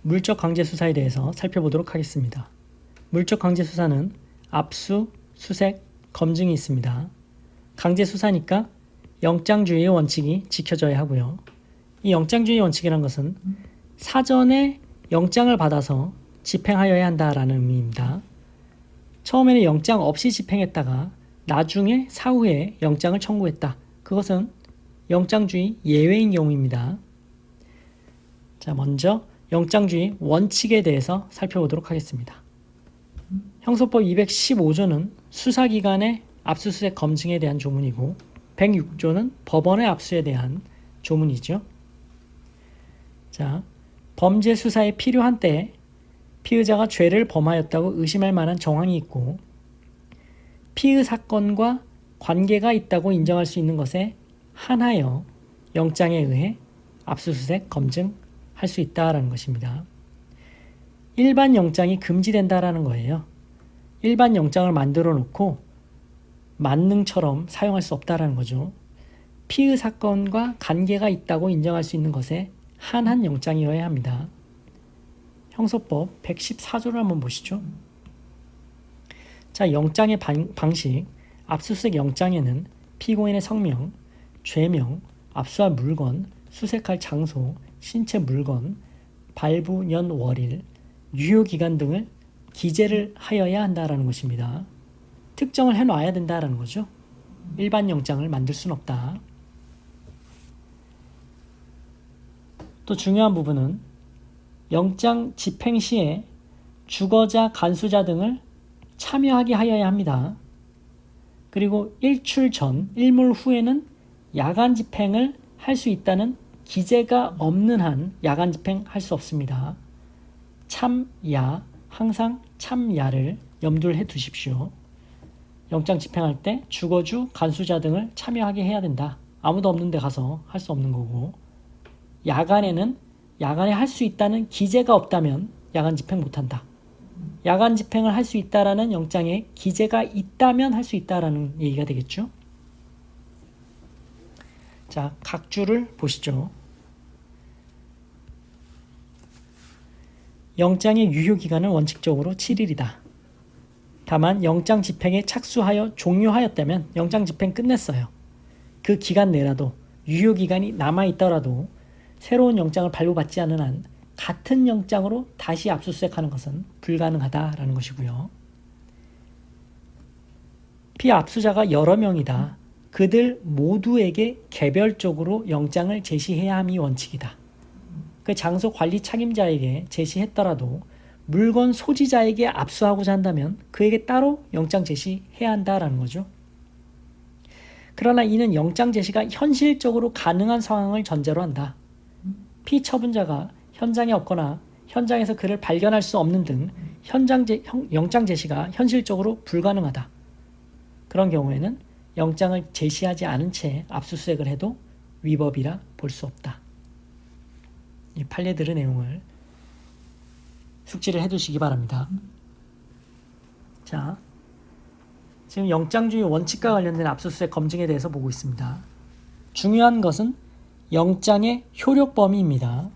물적 강제 수사에 대해서 살펴보도록 하겠습니다. 물적 강제 수사는 압수, 수색, 검증이 있습니다. 강제 수사니까 영장주의의 원칙이 지켜져야 하고요. 이 영장주의 원칙이라는 것은 사전에 영장을 받아서 집행하여야 한다라는 의미입니다. 처음에는 영장 없이 집행했다가 나중에 사후에 영장을 청구했다. 그것은 영장주의 예외인 경우입니다. 자, 먼저 영장주의 원칙에 대해서 살펴보도록 하겠습니다. 형소법 215조는 수사기관의 압수수색 검증에 대한 조문이고 106조는 법원의 압수에 대한 조문이죠. 자, 범죄 수사에 필요한 때에 피의자가 죄를 범하였다고 의심할 만한 정황이 있고 피의 사건과 관계가 있다고 인정할 수 있는 것에 한하여 영장에 의해 압수수색 검증할 수 있다라는 것입니다. 일반 영장이 금지된다라는 거예요. 일반 영장을 만들어 놓고 만능처럼 사용할 수 없다라는 거죠. 피의 사건과 관계가 있다고 인정할 수 있는 것에 한한 영장이어야 합니다. 형소법 114조를 한번 보시죠. 자, 영장의 방식, 압수수색 영장에는 피고인의 성명, 죄명, 압수할 물건, 수색할 장소, 신체 물건, 발부 년 월일, 유효기간 등을 기재를 하여야 한다는 것입니다. 특정을 해놔야 된다는 거죠. 일반 영장을 만들 수는 없다. 또 중요한 부분은 영장 집행 시에 주거자, 간수자 등을 참여하게 하여야 합니다. 그리고 일출 전, 일몰 후에는 야간 집행을 할 수 있다는 기재가 없는 한 야간 집행할 수 없습니다. 참야, 항상 참야를 염두를 해 두십시오. 영장 집행할 때 주거주, 간수자 등을 참여하게 해야 된다. 아무도 없는 데 가서 할 수 없는 거고, 야간에 할 수 있다는 기재가 없다면 야간 집행 못한다. 야간 집행을 할 수 있다라는 영장에 기재가 있다면 할 수 있다라는 얘기가 되겠죠. 자, 각 주를 보시죠. 영장의 유효기간은 원칙적으로 7일이다. 다만 영장 집행에 착수하여 종료하였다면 영장 집행 끝냈어요. 그 기간 내라도 유효기간이 남아있더라도 새로운 영장을 발부받지 않은 한 같은 영장으로 다시 압수수색하는 것은 불가능하다라는 것이고요. 피압수자가 여러 명이다. 그들 모두에게 개별적으로 영장을 제시해야 함이 원칙이다. 그 장소 관리 책임자에게 제시했더라도 물건 소지자에게 압수하고자 한다면 그에게 따로 영장 제시해야 한다라는 거죠. 그러나 이는 영장 제시가 현실적으로 가능한 상황을 전제로 한다. 피처분자가 현장에 없거나 현장에서 그를 발견할 수 없는 등 영장 제시가 현실적으로 불가능하다. 그런 경우에는 영장을 제시하지 않은 채 압수수색을 해도 위법이라 볼 수 없다. 이 판례 들의 내용을 숙지를 해두시기 바랍니다. 자, 지금 영장주의 원칙과 관련된 압수수색 검증에 대해서 보고 있습니다. 중요한 것은 영장의 효력 범위입니다.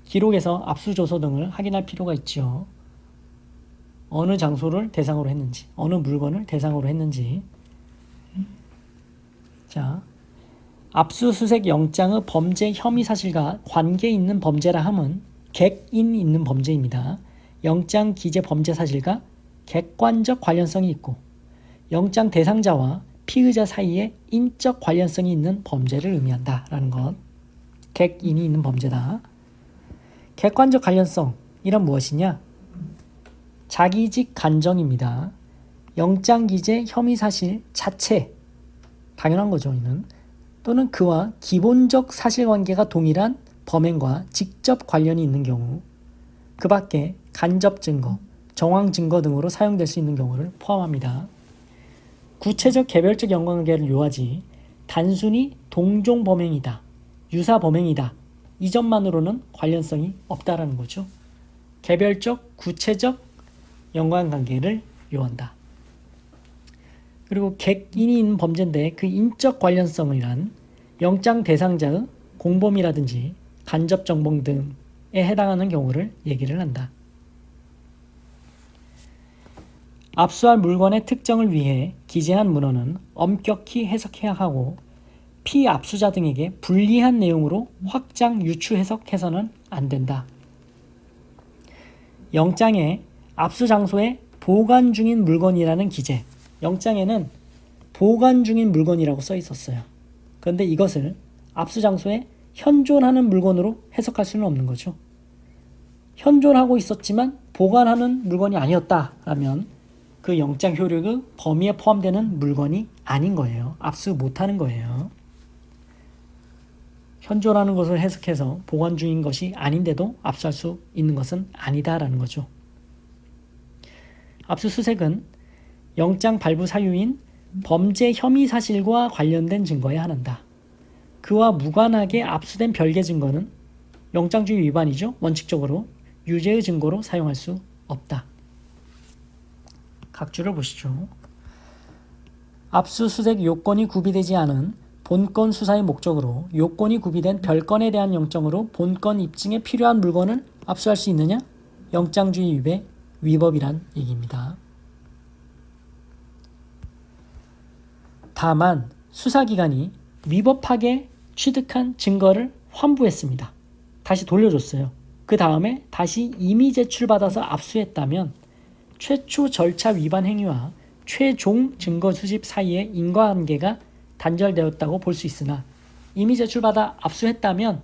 기록에서 압수조서 등을 확인할 필요가 있죠. 어느 장소를 대상으로 했는지, 어느 물건을 대상으로 했는지. 자, 압수수색 영장의 범죄 혐의 사실과 관계 있는 범죄라 함은 객인 있는 범죄입니다. 영장 기재 범죄 사실과 객관적 관련성이 있고 영장 대상자와 피의자 사이에 인적 관련성이 있는 범죄를 의미한다라는 것. 객인이 있는 범죄다. 객관적 관련성이란 무엇이냐? 자기직 간정입니다. 영장 기재 혐의 사실 자체, 당연한 거죠. 이는 또는 그와 기본적 사실관계가 동일한 범행과 직접 관련이 있는 경우, 그 밖에 간접 증거, 정황 증거 등으로 사용될 수 있는 경우를 포함합니다. 구체적 개별적 연관관계를 요하지 단순히 동종 범행이다, 유사 범행이다, 이 점만으로는 관련성이 없다라는 거죠. 개별적, 구체적 연관관계를 요한다. 그리고 객인이 있는 범죄인데 그 인적 관련성이란 영장 대상자의 공범이라든지 간접 정보 등 해당하는 경우를 얘기를 한다. 압수할 물건의 특정을 위해 기재한 문헌은 엄격히 해석해야 하고 피압수자 등에게 불리한 내용으로 확장, 유추 해석해서는 안 된다. 영장에 압수 장소에 보관 중인 물건이라는 기재, 영장에는 보관 중인 물건이라고 써 있었어요. 그런데 이것을 압수 장소에 현존하는 물건으로 해석할 수는 없는 거죠. 현존하고 있었지만 보관하는 물건이 아니었다라면 그 영장 효력의 범위에 포함되는 물건이 아닌 거예요. 압수 못하는 거예요. 현존하는 것을 해석해서 보관 중인 것이 아닌데도 압수할 수 있는 것은 아니다라는 거죠. 압수수색은 영장 발부 사유인 범죄 혐의 사실과 관련된 증거에 한한다. 그와 무관하게 압수된 별개 증거는 영장주의 위반이죠. 원칙적으로 유죄의 증거로 사용할 수 없다. 각주를 보시죠. 압수수색 요건이 구비되지 않은 본건 수사의 목적으로 요건이 구비된 별건에 대한 영장으로 본건 입증에 필요한 물건을 압수할 수 있느냐? 영장주의 위배, 위법이란 얘기입니다. 다만 수사기관이 위법하게 취득한 증거를 환부했습니다. 다시 돌려줬어요. 그 다음에 다시 이미 제출받아서 압수했다면 최초 절차 위반 행위와 최종 증거 수집 사이의 인과관계가 단절되었다고 볼 수 있으나 이미 제출받아 압수했다면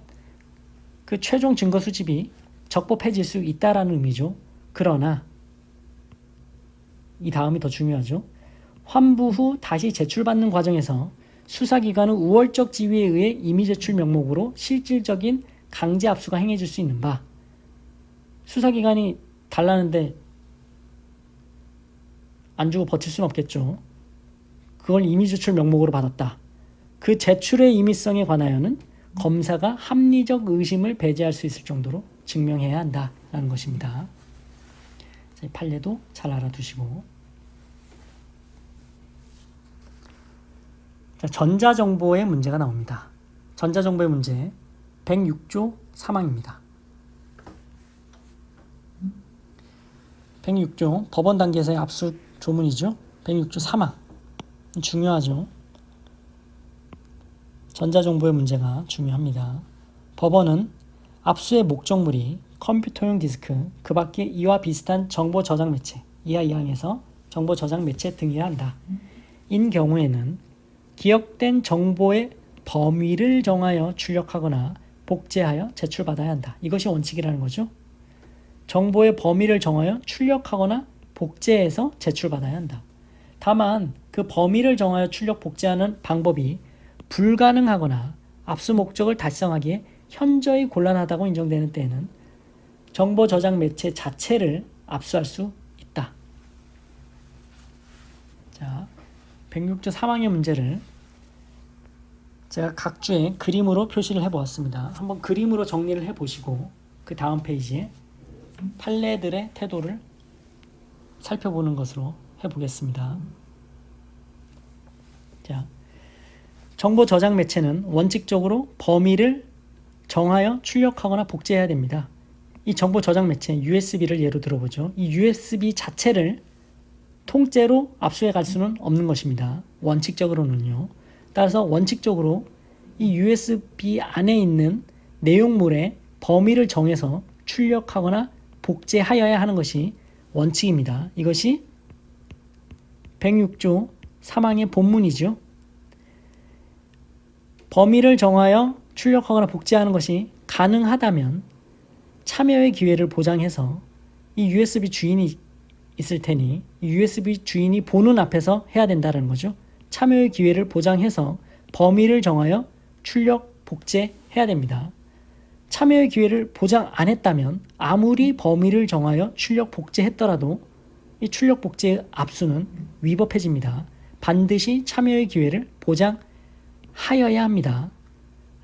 그 최종 증거 수집이 적법해질 수 있다라는 의미죠. 그러나 이 다음이 더 중요하죠. 환부 후 다시 제출받는 과정에서 수사기관의 우월적 지위에 의해 이미 제출 명목으로 실질적인 강제 압수가 행해질 수 있는 바, 수사기관이 달라는데 안 주고 버틸 수는 없겠죠. 그걸 이미 제출 명목으로 받았다. 그 제출의 임의성에 관하여는 검사가 합리적 의심을 배제할 수 있을 정도로 증명해야 한다라는 것입니다. 판례도 잘 알아두시고. 자, 전자정보의 문제가 나옵니다. 전자정보의 문제 106조 3항입니다. 106조 법원 단계에서의 압수 조문이죠. 106조 3항 중요하죠. 전자정보의 문제가 중요합니다. 법원은 압수의 목적물이 컴퓨터용 디스크, 그 밖에 이와 비슷한 정보 저장 매체, 이하 2항에서 정보 저장 매체 등이라 한다. 인 경우에는 기억된 정보의 범위를 정하여 출력하거나 복제하여 제출받아야 한다. 이것이 원칙이라는 거죠. 정보의 범위를 정하여 출력하거나 복제해서 제출받아야 한다. 다만 그 범위를 정하여 출력 복제하는 방법이 불가능하거나 압수 목적을 달성하기에 현저히 곤란하다고 인정되는 때에는 정보 저장 매체 자체를 압수할 수 있다. 자, 106조 3항의 문제를 제가 각 주에 그림으로 표시를 해보았습니다. 한번 그림으로 정리를 해보시고 그 다음 페이지에 판례들의 태도를 살펴보는 것으로 해보겠습니다. 자, 정보 저장 매체는 원칙적으로 범위를 정하여 출력하거나 복제해야 됩니다. 이 정보 저장 매체 USB를 예로 들어보죠. 이 USB 자체를 통째로 압수해 갈 수는 없는 것입니다. 원칙적으로는요. 따라서 원칙적으로 이 USB 안에 있는 내용물의 범위를 정해서 출력하거나 복제하여야 하는 것이 원칙입니다. 이것이 106조 3항의 본문이죠. 범위를 정하여 출력하거나 복제하는 것이 가능하다면 참여의 기회를 보장해서 이 USB 주인이 있을 테니 이 USB 주인이 보는 앞에서 해야 된다는 거죠. 참여의 기회를 보장해서 범위를 정하여 출력, 복제해야 됩니다. 참여의 기회를 보장 안 했다면 아무리 범위를 정하여 출력, 복제했더라도 이 출력, 복제의 압수는 위법해집니다. 반드시 참여의 기회를 보장하여야 합니다.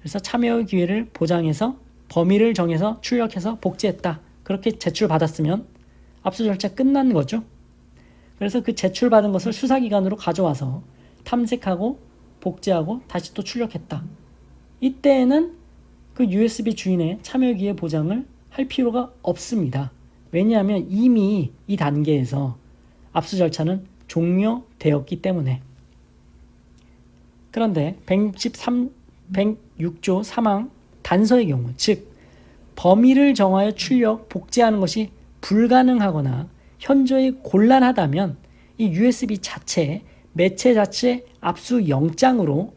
그래서 참여의 기회를 보장해서 범위를 정해서 출력해서 복제했다. 그렇게 제출받았으면 압수 절차 끝난 거죠. 그래서 그 제출받은 것을 수사기관으로 가져와서 탐색하고 복제하고 다시 또 출력했다. 이때에는 그 USB 주인의 참여 기회 보장을 할 필요가 없습니다. 왜냐하면 이미 이 단계에서 압수 절차는 종료되었기 때문에. 그런데 106조 3항 단서의 경우, 즉 범위를 정하여 출력, 복제하는 것이 불가능하거나 현저히 곤란하다면 이 USB 자체, 매체 자체 압수 영장으로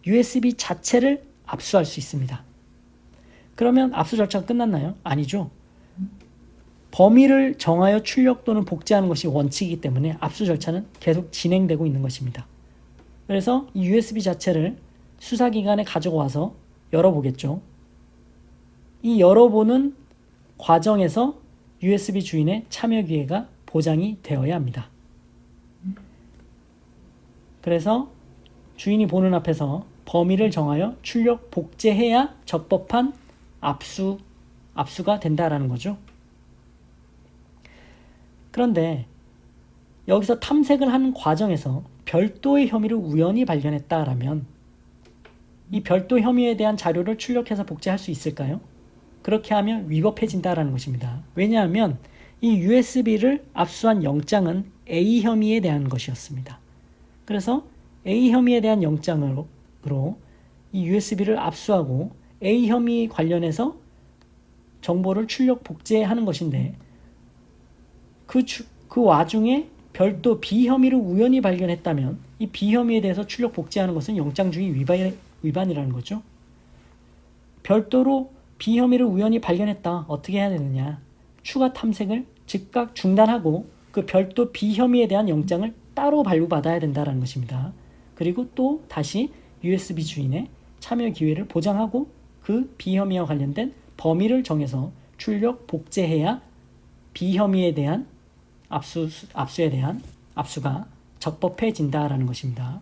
USB 자체를 압수할 수 있습니다. 그러면 압수 절차가 끝났나요? 아니죠. 범위를 정하여 출력 또는 복제하는 것이 원칙이기 때문에 압수 절차는 계속 진행되고 있는 것입니다. 그래서 이 USB 자체를 수사기관에 가지고 와서 열어보겠죠. 이 열어보는 과정에서 USB 주인의 참여 기회가 보장이 되어야 합니다. 그래서 주인이 보는 앞에서 범위를 정하여 출력 복제해야 적법한 압수가 된다라는 거죠. 그런데 여기서 탐색을 하는 과정에서 별도의 혐의를 우연히 발견했다라면 이 별도 혐의에 대한 자료를 출력해서 복제할 수 있을까요? 그렇게 하면 위법해진다라는 것입니다. 왜냐하면 이 USB를 압수한 영장은 A 혐의에 대한 것이었습니다. 그래서 A 혐의에 대한 영장으로 이 USB를 압수하고 A 혐의 관련해서 정보를 출력 복제하는 것인데 그 와중에 별도 B 혐의를 우연히 발견했다면 이 B 혐의에 대해서 출력 복제하는 것은 영장주의 위반이라는 거죠. 별도로 B 혐의를 우연히 발견했다. 어떻게 해야 되느냐. 추가 탐색을 즉각 중단하고 그 별도 B 혐의에 대한 영장을 따로 발부받아야 된다는 것입니다. 그리고 또 다시 USB 주인의 참여 기회를 보장하고 그 B 혐의와 관련된 범위를 정해서 출력 복제해야 B 혐의에 대한 압수에 대한 압수가 적법해진다라는 것입니다.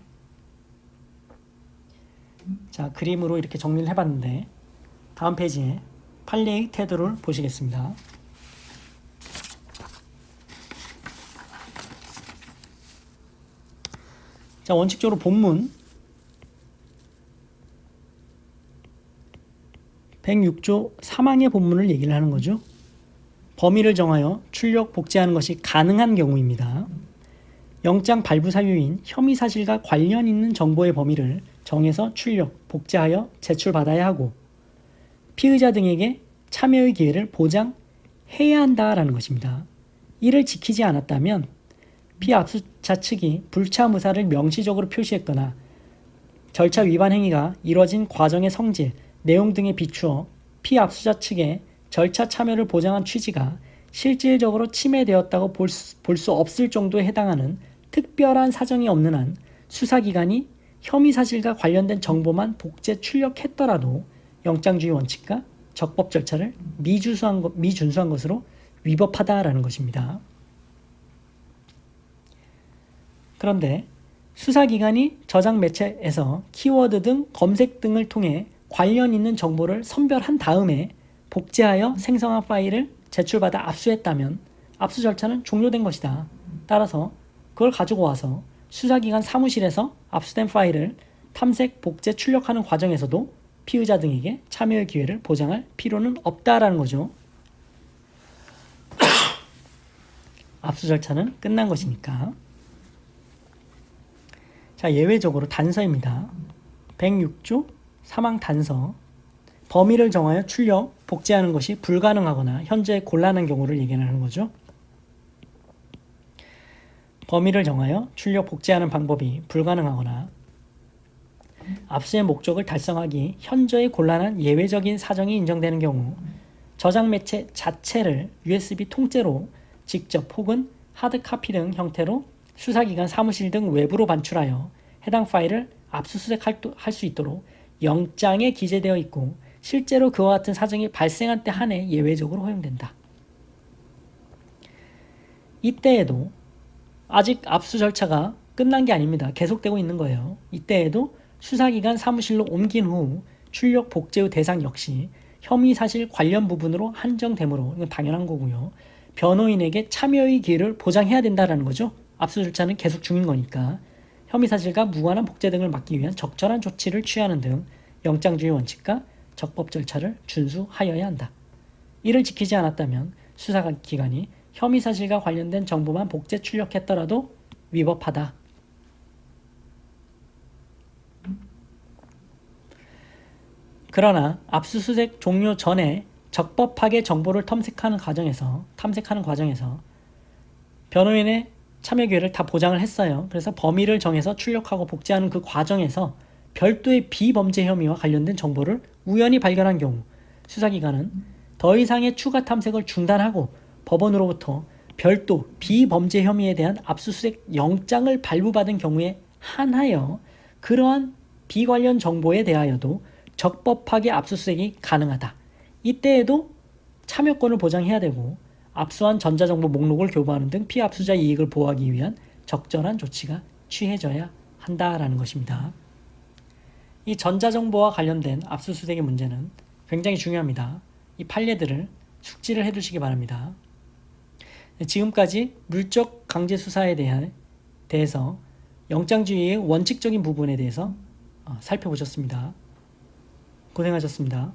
자, 그림으로 이렇게 정리를 해봤는데 다음 페이지에 판례의 태도를 보시겠습니다. 자, 원칙적으로 본문 106조 3항의 본문을 얘기를 하는 거죠. 범위를 정하여 출력 복제하는 것이 가능한 경우입니다. 영장 발부 사유인 혐의 사실과 관련 있는 정보의 범위를 정해서 출력, 복제하여 제출받아야 하고 피의자 등에게 참여의 기회를 보장해야 한다라는 것입니다. 이를 지키지 않았다면 피압수자 측이 불참 의사를 명시적으로 표시했거나 절차 위반 행위가 이뤄진 과정의 성질, 내용 등에 비추어 피압수자 측의 절차 참여를 보장한 취지가 실질적으로 침해되었다고 볼 수 없을 정도에 해당하는 특별한 사정이 없는 한 수사기관이 혐의 사실과 관련된 정보만 복제 출력했더라도 영장주의 원칙과 적법 절차를 미준수한 것으로 위법하다라는 것입니다. 그런데 수사기관이 저장 매체에서 키워드 등 검색 등을 통해 관련 있는 정보를 선별한 다음에 복제하여 생성한 파일을 제출받아 압수했다면 압수 절차는 종료된 것이다. 따라서 그걸 가지고 와서 수사기관 사무실에서 압수된 파일을 탐색, 복제, 출력하는 과정에서도 피의자 등에게 참여의 기회를 보장할 필요는 없다라는 거죠. 압수 절차는 끝난 것이니까. 자, 예외적으로 단서입니다. 106조 3항 단서. 범위를 정하여 출력, 복제하는 것이 불가능하거나 현재 곤란한 경우를 얘기하는 거죠. 범위를 정하여 출력, 복제하는 방법이 불가능하거나 압수의 목적을 달성하기 현저히 곤란한 예외적인 사정이 인정되는 경우 저장 매체 자체를 USB 통째로 직접 혹은 하드카피 등 형태로 수사기관 사무실 등 외부로 반출하여 해당 파일을 압수수색할 수 있도록 영장에 기재되어 있고 실제로 그와 같은 사정이 발생한 때 한해 예외적으로 허용된다. 이때에도 아직 압수 절차가 끝난 게 아닙니다. 계속되고 있는 거예요. 이때에도 수사기관 사무실로 옮긴 후 출력 복제의 대상 역시 혐의 사실 관련 부분으로 한정되므로 이건 당연한 거고요. 변호인에게 참여의 기회를 보장해야 된다는 거죠. 압수 절차는 계속 중인 거니까 혐의 사실과 무관한 복제 등을 막기 위한 적절한 조치를 취하는 등 영장주의 원칙과 적법 절차를 준수하여야 한다. 이를 지키지 않았다면 수사기관이 혐의 사실과 관련된 정보만 복제 출력했더라도 위법하다. 그러나 압수수색 종료 전에 적법하게 정보를 탐색하는 과정에서 변호인의 참여 기회를 다 보장을 했어요. 그래서 범위를 정해서 출력하고 복제하는 그 과정에서 별도의 비범죄 혐의와 관련된 정보를 우연히 발견한 경우 수사기관은 더 이상의 추가 탐색을 중단하고 법원으로부터 별도 비범죄 혐의에 대한 압수수색 영장을 발부받은 경우에 한하여 그러한 비관련 정보에 대하여도 적법하게 압수수색이 가능하다. 이때에도 참여권을 보장해야 되고 압수한 전자정보 목록을 교부하는 등 피압수자 이익을 보호하기 위한 적절한 조치가 취해져야 한다라는 것입니다. 이 전자정보와 관련된 압수수색의 문제는 굉장히 중요합니다. 이 판례들을 숙지를 해두시기 바랍니다. 지금까지 물적 강제 수사에 대해서 영장주의의 원칙적인 부분에 대해서 살펴보셨습니다. 고생하셨습니다.